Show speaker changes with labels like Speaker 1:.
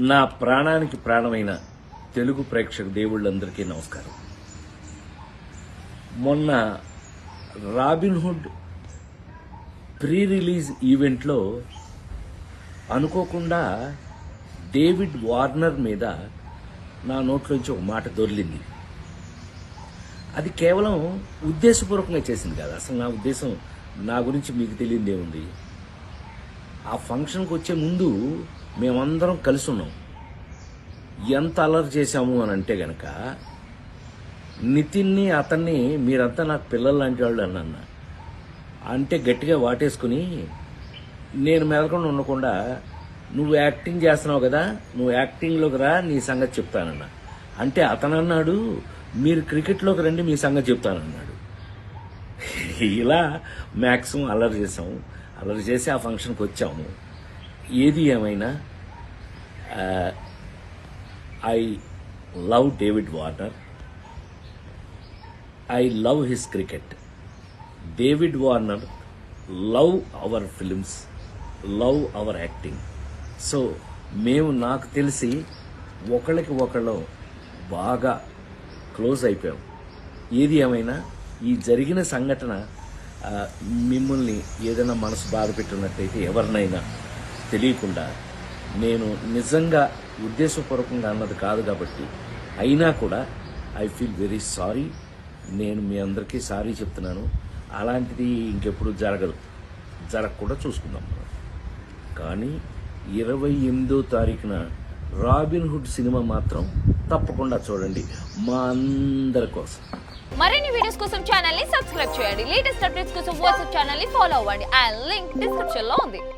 Speaker 1: నా ప్రాణానికి ప్రాణమైన తెలుగు ప్రేక్షక దేవుళ్ళందరికీ నమస్కారం. మొన్న రాబిన్హుడ్ ప్రీ రిలీజ్ ఈవెంట్లో అనుకోకుండా డేవిడ్ వార్నర్ మీద నా నోట్లోంచి ఒక మాట దొర్లింది. అది కేవలం ఉద్దేశపూర్వకంగా చేసింది కాదు. అసలు నా ఉద్దేశం, నా గురించి మీకు తెలియదేముంది. ఆ ఫంక్షన్కి వచ్చే ముందు మేమందరం కలిసి ఉన్నాం. ఎంత అలర్ట్ చేశాము అని అంటే గనక, నితిన్ని అతన్ని మీరంతా నాకు పిల్లలు లాంటి వాళ్ళు అన్న అంటే గట్టిగా వాటేసుకుని, నేను మెదకుండా ఉండకుండా, నువ్వు యాక్టింగ్ చేస్తున్నావు కదా, నువ్వు యాక్టింగ్లోకి రా, నీ సంగతి చెప్తానన్నా. అంటే అతను అన్నాడు, మీరు క్రికెట్లోకి రండి, మీ సంగతి చెప్తానన్నాడు. ఇలా మ్యాక్సిమం అల్లరి చేసాము. అల్లరి చేసి ఆ ఫంక్షన్కి వచ్చాము. ఏది ఏమైనా I love David Warner. I love his cricket. David Warner love our films, love our acting. So మేము, నాకు తెలిసి ఒకళ్ళకి ఒకళ్ళు బాగా క్లోజ్ అయిపోయాం. ఏది ఏమైనా ఈ జరిగిన సంఘటన మిమ్మల్ని ఏదైనా మనసు బాధ పెట్టినట్టయితే, ఎవరినైనా తెలియకుండా, నేను నిజంగా ఉద్దేశపూర్వకంగా అన్నది కాదు కాబట్టి, అయినా కూడా ఐ ఫీల్ వెరీ సారీ. నేను మీ అందరికీ సారీ చెప్తున్నాను. అలాంటిది ఇంకెప్పుడు జరగకుండా చూసుకుందాం మనం. కానీ 28వ తారీఖున రాబిన్హుడ్ సినిమా మాత్రం తప్పకుండా చూడండి, మా అందరి కోసం.
Speaker 2: మరిన్ని వీడియోస్ కోసం ఛానల్ ని సబ్స్క్రైబ్ చేయండి. లేటెస్ట్ అప్డేట్స్ కోసం వాట్సాప్ ఛానల్ ని ఫాలో అవ్వండి. ఆ లింక్ డిస్క్రిప్షన్ లో ఉంది.